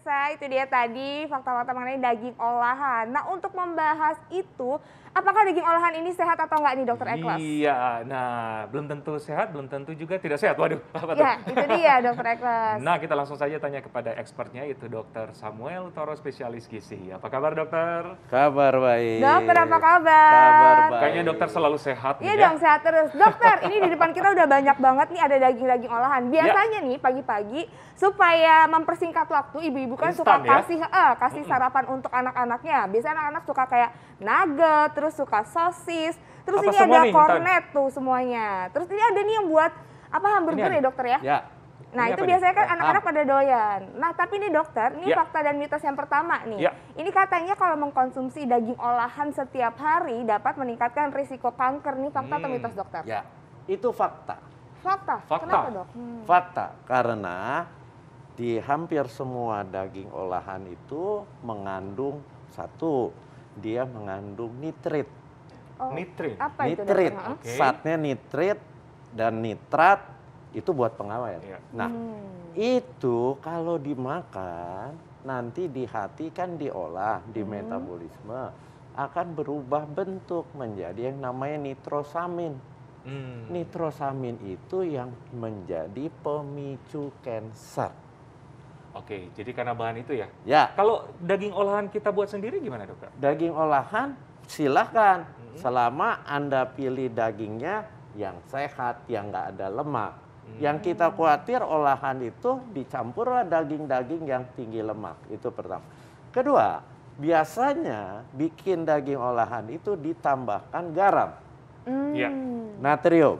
pemirsa, itu dia tadi fakta-fakta mengenai daging olahan. Nah, untuk membahas itu, apakah daging olahan ini sehat atau enggak nih Dokter Eklas? Iya, nah belum tentu sehat, belum tentu juga tidak sehat. Waduh, apa tuh? Ya, itu dia Dokter Eklas. Nah, kita langsung saja tanya kepada expertnya, yaitu Dokter Samuel Toro, spesialis gizi. Apa kabar dokter? Kabar baik. Dokter, apa kabar? Kabar baik. Kayaknya dokter selalu sehat Iya nih ya. dong, sehat terus. Dokter, ini di depan kita udah banyak banget nih ada daging-daging olahan. Biasanya nih pagi-pagi supaya mempersingkat waktu, ibu-ibu kan suka Instan, kasih sarapan untuk anak-anaknya. Biasanya anak-anak suka kayak nugget, terus suka sosis, terus Apa ini semua ada nih, cornet tuh semuanya. Terus ini ada nih yang buat hamburger ya dokter ya? Ya. Nah, Ini itu apa nih? biasanya kan anak-anak pada doyan. Nah, tapi nih dokter, ini Ya. fakta dan mitos yang pertama nih. Ya. Ini katanya kalau mengkonsumsi daging olahan setiap hari dapat meningkatkan risiko kanker. Nih fakta atau mitos dokter? Ya, itu fakta. Fakta. Fakta. Kenapa dok? Fakta, karena di hampir semua daging olahan itu mengandung satu, dia mengandung nitrit. Oh, Nitrit. Apa itu Nitrit, dokter? Oke. zatnya nitrit dan nitrat itu buat pengawet. Iya. Nah, itu kalau dimakan nanti di hati kan diolah, di metabolisme akan berubah bentuk menjadi yang namanya nitrosamin. Nitrosamin itu yang menjadi pemicu kanker. Oke, jadi karena bahan itu ya. Ya, Kalau daging olahan kita buat sendiri gimana dokter? daging olahan silahkan selama Anda pilih dagingnya yang sehat, yang nggak ada lemak. Yang kita khawatir olahan itu dicampurlah daging-daging yang tinggi lemak. Itu pertama. Kedua, biasanya bikin daging olahan itu ditambahkan garam, Iya. natrium.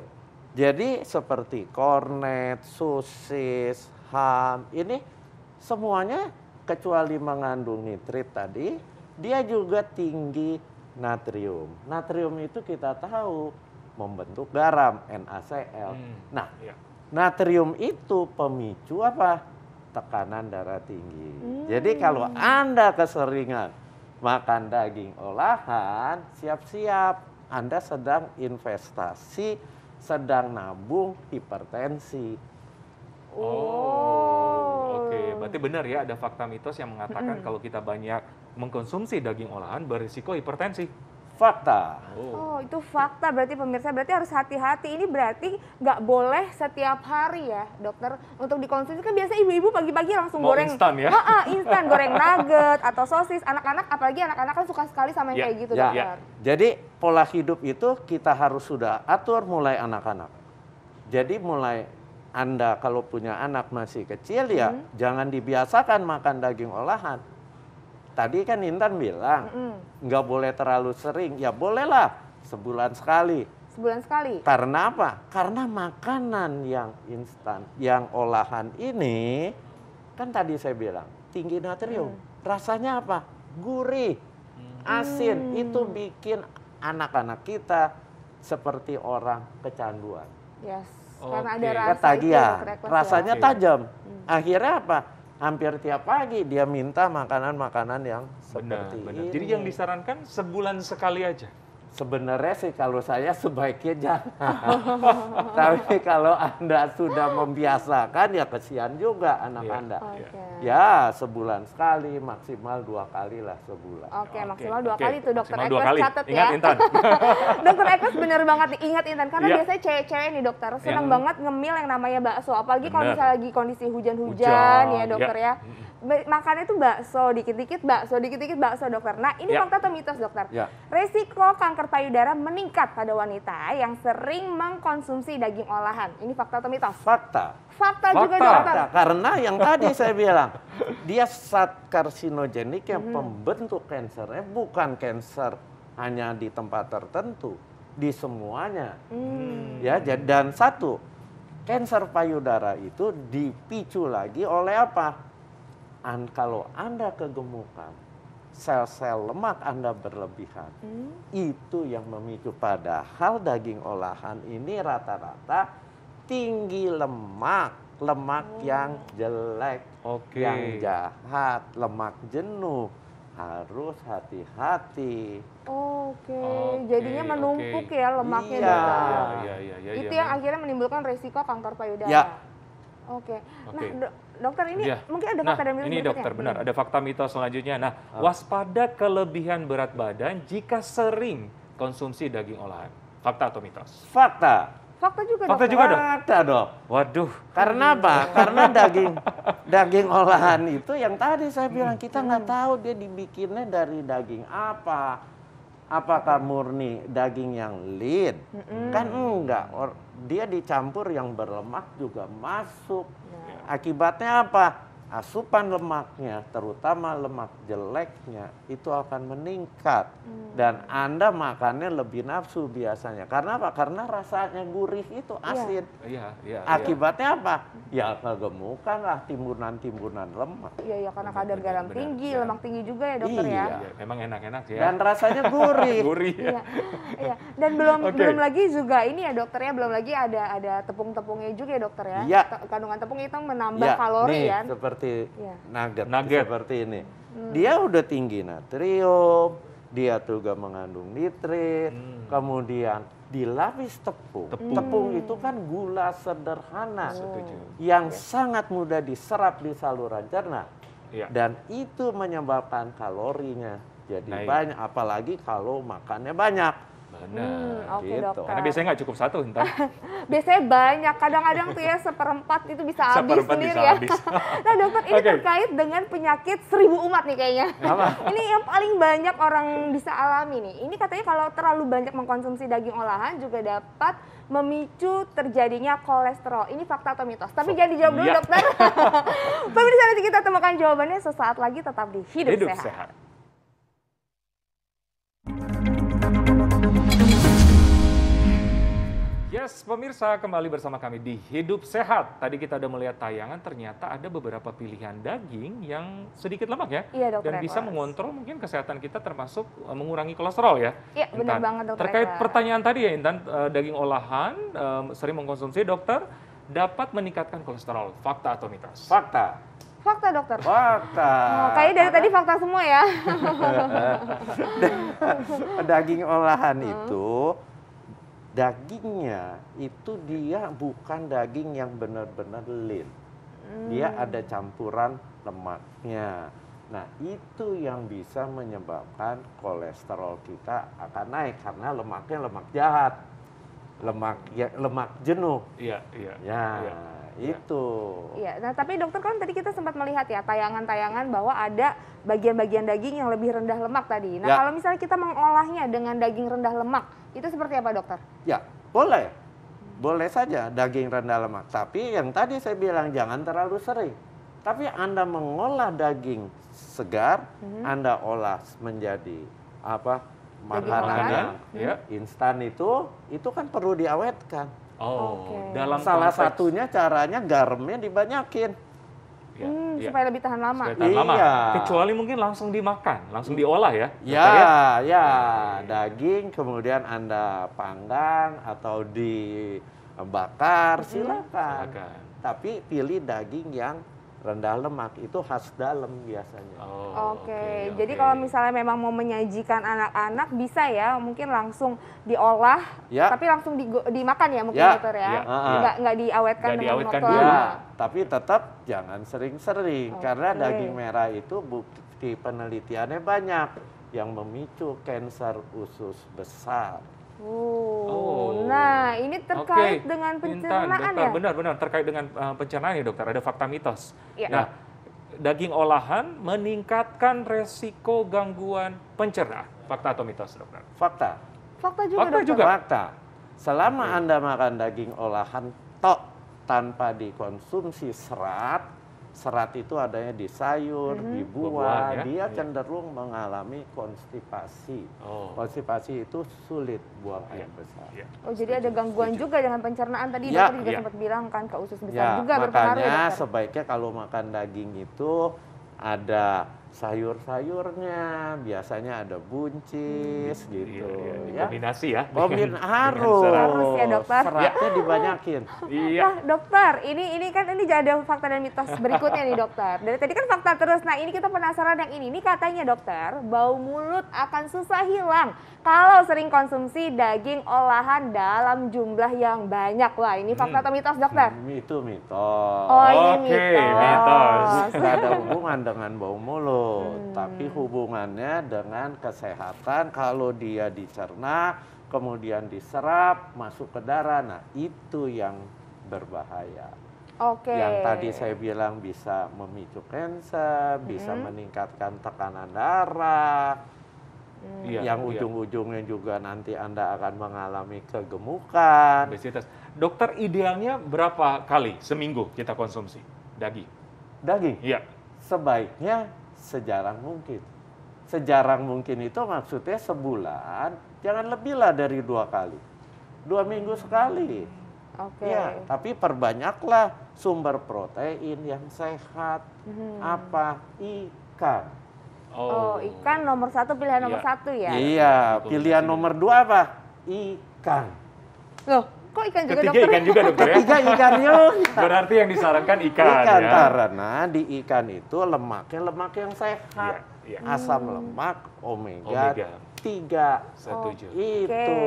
Jadi seperti kornet, sosis, ham, ini semuanya kecuali mengandung nitrit tadi, dia juga tinggi natrium. Natrium itu kita tahu membentuk garam, NaCl. Nah, Iya. natrium itu pemicu apa? Tekanan darah tinggi. Jadi kalau Anda keseringan makan daging olahan, siap-siap Anda sedang investasi, sedang nabung hipertensi. Oke. Berarti benar ya ada fakta mitos yang mengatakan kalau kita banyak mengkonsumsi daging olahan berisiko hipertensi. Fakta. Oh, itu fakta berarti pemirsa. Berarti harus hati-hati. Ini berarti nggak boleh setiap hari ya dokter untuk dikonsumsi. Kan biasa ibu-ibu pagi-pagi langsung Mau goreng. instan ya? Instan, goreng nugget atau sosis. Anak-anak, apalagi anak-anak kan suka sekali sama yang kayak gitu Ya, dokter. jadi pola hidup itu kita harus sudah atur mulai anak-anak. Jadi mulai Anda kalau punya anak masih kecil ya jangan dibiasakan makan daging olahan. Tadi kan Intan bilang nggak boleh terlalu sering, ya bolehlah sebulan sekali. Sebulan sekali? Karena apa? Karena makanan yang instan, yang olahan ini kan tadi saya bilang tinggi natrium. Rasanya apa? Gurih, asin. Itu bikin anak-anak kita seperti orang kecanduan. Yes. Oke. Karena ada rasa itu Ketagihan, dokter Eklas, rasanya ya. tajam. Akhirnya apa? Hampir tiap pagi dia minta makanan-makanan yang Benar, seperti benar. ini. Jadi yang disarankan sebulan sekali aja. Sebenarnya sih kalau saya sebaiknya jangan. Tapi kalau Anda sudah membiasakan ya kesian juga anak Iya. Anda. Oke. Ya sebulan sekali, maksimal 2 kali lah sebulan. Oke, maksimal 2 Oke. kali tuh dokter Maksimal 2 Eklas kali. catat ya. Ingat Intan. Dokter Eklas bener banget nih, ingat Intan. Karena Iya. biasanya cewek-cewek nih dokter, seneng Yang- banget ngemil yang namanya bakso. Apalagi kalau Bener. misalnya lagi kondisi hujan-hujan Hujan, ya dokter ya. Makannya tuh bakso, dikit-dikit bakso dokter. Nah ini Ya. fakta atau mitos dokter? Ya. Resiko kanker payudara meningkat pada wanita yang sering mengkonsumsi daging olahan. Ini fakta atau mitos? Fakta. Fakta juga Fakta. dokter. Fakta. Karena yang tadi saya bilang, dia zat karsinogenik yang pembentuk kansernya bukan kanker hanya di tempat tertentu, di semuanya. Ya, dan satu, kanker payudara itu dipicu lagi oleh apa? Kalau Anda kegemukan, sel-sel lemak Anda berlebihan, itu yang memicu. Padahal daging olahan ini rata-rata tinggi lemak, yang jelek, Oke. yang jahat, lemak jenuh. Harus hati-hati. Oke, Oke, jadinya menumpuk oke. ya lemaknya Iya. dokter. Iya. Itu yang akhirnya menimbulkan resiko kanker payudara. Ya. Oke. Oke. Nah, dokter ini Iya. mungkin ada Nah, fakta dan mitos ini berikutnya. dokter benar ada fakta mitos selanjutnya. Nah, waspada kelebihan berat badan jika sering konsumsi daging olahan. Fakta atau mitos? Fakta. Fakta juga Fakta dokter. juga, Dok? Fakta dong. Waduh. Karena apa? Karena daging olahan itu yang tadi saya bilang kita nggak tahu dia dibikinnya dari daging apa. Apakah murni daging yang lean? Kan enggak. Dia dicampur yang berlemak juga masuk. Akibatnya apa? Asupan lemaknya, terutama lemak jeleknya, itu akan meningkat. Dan Anda makannya lebih nafsu biasanya. Karena apa? Karena rasanya gurih itu asin. Iya, iya. Akibatnya apa? Ya kegemukan lah, timbunan-timbunan lemak. Iya, karena kadar garam benar, tinggi, benar. lemak tinggi juga ya dokter ya. Iya. Iya, memang enak-enak ya. Dan rasanya gurih. Gurih ya. Iya, iya. Dan belum Oke. belum lagi juga ini ya dokter ya, belum lagi ada tepung-tepungnya juga ya dokter ya. Iya. Kandungan tepung itu menambah Ya, kalori nih, kan. seperti Iya. nugget seperti ini. Dia udah tinggi natrium, dia juga mengandung nitrit, kemudian dilapis tepung. Tepung itu kan gula sederhana Setuju. yang sangat mudah diserap di saluran cerna. Iya. Dan itu menyebabkan kalorinya jadi Naik. banyak, apalagi kalau makannya banyak. Benar. Oke Gitu. dokter. Karena biasanya nggak cukup satu, entar. Biasanya banyak, kadang-kadang tuh ya seperempat itu bisa habis Seperempat sendiri bisa ya. habis. Nah dokter, ini Oke. terkait dengan penyakit 1000 umat nih kayaknya. Ini yang paling banyak orang bisa alami nih. Ini katanya kalau terlalu banyak mengkonsumsi daging olahan juga dapat memicu terjadinya kolesterol. Ini fakta atau mitos? Tapi jangan dijawab dulu Iya. dokter. Pemirsa, nanti kita temukan jawabannya sesaat lagi, tetap di Hidup Sehat. sehat. Yes, pemirsa, kembali bersama kami di Hidup Sehat. Tadi kita udah melihat tayangan, ternyata ada beberapa pilihan daging yang sedikit lemak ya. Iya, Dokter Dan bisa Eklas. mengontrol mungkin kesehatan kita termasuk mengurangi kolesterol ya. Iya, benar Intan. banget, Dokter Terkait Eklas. pertanyaan tadi ya Intan, daging olahan sering mengkonsumsi dokter dapat meningkatkan kolesterol. Fakta atau mitos? Fakta. Fakta dokter. Fakta. Oh, kayaknya dari tadi fakta semua ya. Daging olahan itu dagingnya itu dia bukan daging yang benar-benar lean. Dia ada campuran lemaknya. Nah, itu yang bisa menyebabkan kolesterol kita akan naik karena lemaknya lemak jahat. Lemak jenuh. Iya, iya. Ya, iya. itu. Iya, nah tapi dokter kan tadi kita sempat melihat ya tayangan-tayangan bahwa ada bagian-bagian daging yang lebih rendah lemak tadi. Nah Ya. kalau misalnya kita mengolahnya dengan daging rendah lemak, itu seperti apa dokter? Ya, boleh. Boleh saja daging rendah lemak. Tapi yang tadi saya bilang jangan terlalu sering. Tapi Anda mengolah daging segar, Anda olah menjadi makanan olahan, yang ya. instan itu kan perlu diawetkan. Oh, Oke. dalam Salah konteks- satunya caranya garamnya dibanyakin. Ya, ya. Supaya lebih tahan lama. Supaya tahan lama. Iya. Kecuali mungkin langsung dimakan, langsung diolah ya. dokter Ya, ya, daging kemudian Anda panggang atau dibakar, silakan. Silakan. Tapi pilih daging yang rendah lemak, itu khas dalam biasanya. Oh, Oke, jadi kalau misalnya memang mau menyajikan anak-anak bisa ya, mungkin langsung diolah, Ya. tapi langsung dimakan ya mungkin Ya, dokter ya, ya, nggak diawetkan Nggak dengan diawetkan waktu dulu. lama. Ya, tapi tetap jangan sering-sering karena Oke. daging merah itu bukti penelitiannya banyak yang memicu kanker usus besar. Oh. Nah ini terkait Oke. dengan Intan, pencernaan dokter, ya? benar-benar terkait dengan pencernaan ya dokter, ada fakta mitos. Iya. Nah, daging olahan meningkatkan resiko gangguan pencernaan. Fakta atau mitos dokter? Fakta. Fakta juga Fakta dokter. juga. Fakta. Selama Anda makan daging olahan tok tanpa dikonsumsi serat, serat itu adanya di sayur, di Buah-buahan buah, ya. dia Iya. cenderung mengalami konstipasi. Oh. Konstipasi itu sulit buang Iya. air besar. Iya. Oh jadi ada gangguan juga dengan pencernaan tadi Ya, dokter juga ya. sempat bilang kan ke usus besar Ya, juga berpengaruh ya makanya dokter. sebaiknya kalau makan daging itu ada sayur-sayurnya, biasanya ada buncis gitu. Ya. Kombinasi ya. Harus. Harus ya, dokter. Seratnya dibanyakin. Iya. Nah, dokter, ini kan ini ada fakta dan mitos berikutnya nih, dokter. Dari tadi kan fakta terus. Nah, ini kita penasaran yang ini. Ini katanya, dokter, bau mulut akan susah hilang kalau sering konsumsi daging olahan dalam jumlah yang banyak. Wah, ini fakta atau mitos, dokter? Itu mitos. Oh, ini Oke, mitos. Nggak ada hubungan dengan bau mulut, tapi hubungannya dengan kesehatan. Kalau dia dicerna, kemudian diserap, masuk ke darah, nah itu yang berbahaya. Oke. Yang tadi saya bilang bisa memicu kanker, bisa meningkatkan tekanan darah, Iya, yang ujung-ujungnya juga nanti Anda akan mengalami kegemukan. obesitas. Dokter, idealnya berapa kali seminggu kita konsumsi daging? Daging? Iya. Sebaiknya sejarang mungkin. Sejarang mungkin itu maksudnya sebulan, jangan lebih lah dari 2 kali. 2 minggu sekali. Oke. Ya, tapi perbanyaklah sumber protein yang sehat. Apa? Ikan. Oh, ikan nomor 1, pilihan nomor 1 ya? Iya, pilihan nomor 2 apa? Ikan. Loh, kok ikan juga, Ketiga dokter? ikan juga, dokter ya? Ketiga ikan yuk. Berarti yang disarankan ikan Ikan, ya? karena di ikan itu lemaknya lemak yang sehat. Iya. Asam lemak omega 3. Setuju. Itu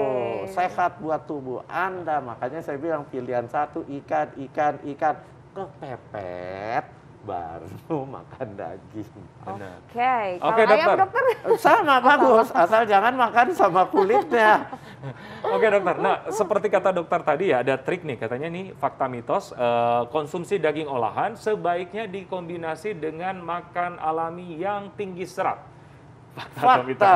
sehat buat tubuh Anda. Makanya saya bilang pilihan 1 ikan. Kepepet baru makan daging. Benar. Oke, Oke, kalau ayam, dokter. dokter? Sama bagus, asal jangan makan sama kulitnya. Oke, dokter. Nah, seperti kata dokter tadi ya, ada trik nih. Katanya nih fakta mitos, konsumsi daging olahan sebaiknya dikombinasi dengan makan alami yang tinggi serat. Atau mitos?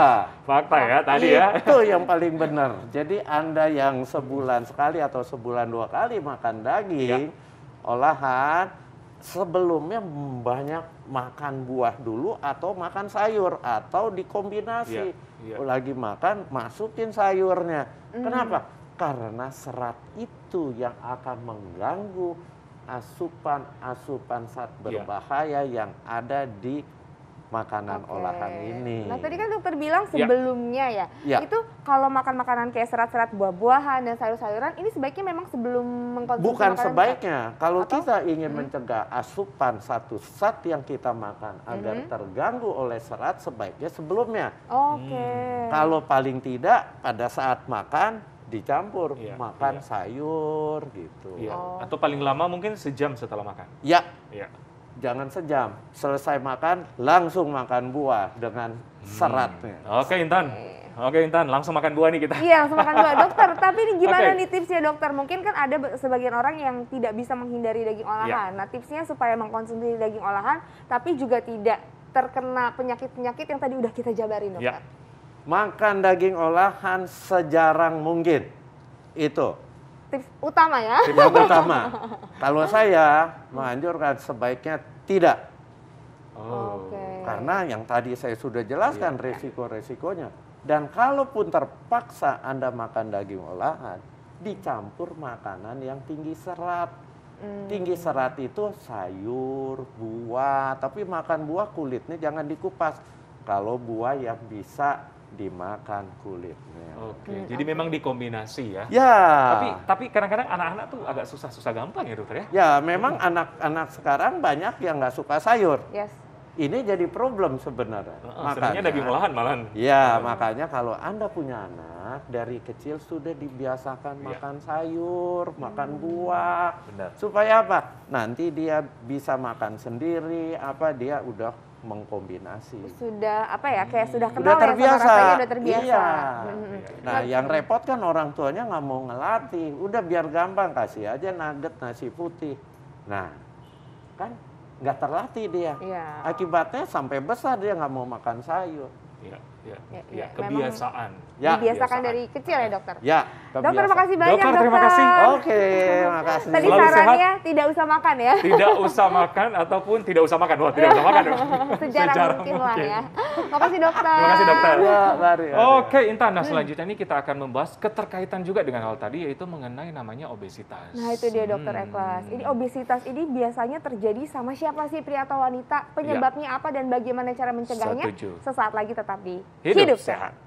Fakta ya tadi ya. Itu yang paling benar. Jadi Anda yang sebulan sekali atau sebulan 2 kali makan daging olahan, sebelumnya banyak makan buah dulu atau makan sayur atau dikombinasi. Lagi makan, masukin sayurnya. Kenapa? Karena serat itu yang akan mengganggu asupan zat berbahaya yang ada di makanan olahan ini. Nah, tadi kan dokter bilang sebelumnya ya. Itu kalau makan makanan kayak serat-serat buah-buahan dan sayur-sayuran, ini sebaiknya memang sebelum mengkonsumsi Bukan makanan sebaiknya. Kalau Atau? kita ingin mencegah asupan satu zat yang kita makan agar terganggu oleh serat, sebaiknya sebelumnya. Oke. Kalau paling tidak pada saat makan dicampur, Iya, makan sayur gitu. Iya. Atau paling lama mungkin sejam setelah makan. Ya, Iya. jangan sejam. Selesai makan, langsung makan buah dengan seratnya. Oke, Intan. Oke, Intan, langsung makan buah nih kita. Iya, langsung makan buah. Dokter, tapi ini gimana Oke. nih tipsnya, dokter? Mungkin kan ada sebagian orang yang tidak bisa menghindari daging olahan. Nah, tipsnya supaya mengkonsumsi daging olahan, tapi juga tidak terkena penyakit-penyakit yang tadi udah kita jabarin, dokter. Makan daging olahan sejarang mungkin. Itu Tips utama ya. yang utama. Kalau saya menganjurkan sebaiknya tidak. Oke. Karena yang tadi saya sudah jelaskan resiko-resikonya. Dan kalaupun terpaksa Anda makan daging olahan, dicampur makanan yang tinggi serat. Tinggi serat itu sayur, buah, tapi makan buah kulitnya jangan dikupas. Kalau buah yang bisa dimakan kulitnya. Oke, jadi memang dikombinasi ya. Ya. Tapi kadang-kadang anak-anak tuh agak susah gampang ya, dokter ya. Ya, memang anak-anak sekarang banyak yang nggak suka sayur. Yes. Ini jadi problem sebenarnya. Seringnya daging olahan malahan. Ya, makanya kalau Anda punya anak dari kecil sudah dibiasakan makan sayur, makan buah. Benar. Supaya apa? Nanti dia bisa makan sendiri, dia udah mengkombinasi. Sudah kayak sudah kenal Udah terbiasa. ya sama rasanya, udah terbiasa. Iya. Nah, yang repot kan orang tuanya nggak mau ngelatih. Udah biar gampang, kasih aja nugget nasi putih. Nah, kan nggak terlatih dia. Iya. Akibatnya sampai besar dia nggak mau makan sayur. Iya. Ya, kebiasaan. Ya, Dibiasakan kebiasaan. dari kecil ya dokter? Ya, Dokter makasih banyak Dokter, terima kasih. Oke, makasih. Tadi Selalu sarannya tidak usah makan ya. Tidak usah makan ataupun tidak usah makan. Wah, tidak usah makan dong. Sejarah mungkin lah ya. Makasih dokter. Terima kasih dokter. Ya, mari. Oke, Intan. Nah, selanjutnya ini kita akan membahas keterkaitan juga dengan hal tadi, yaitu mengenai namanya obesitas. Nah itu dia dokter Eklas. Ini obesitas ini biasanya terjadi sama siapa sih, pria atau wanita? Penyebabnya apa dan bagaimana cara mencegahnya? Setuju. Sesaat lagi tetap di Hidup Sehat. Sehat.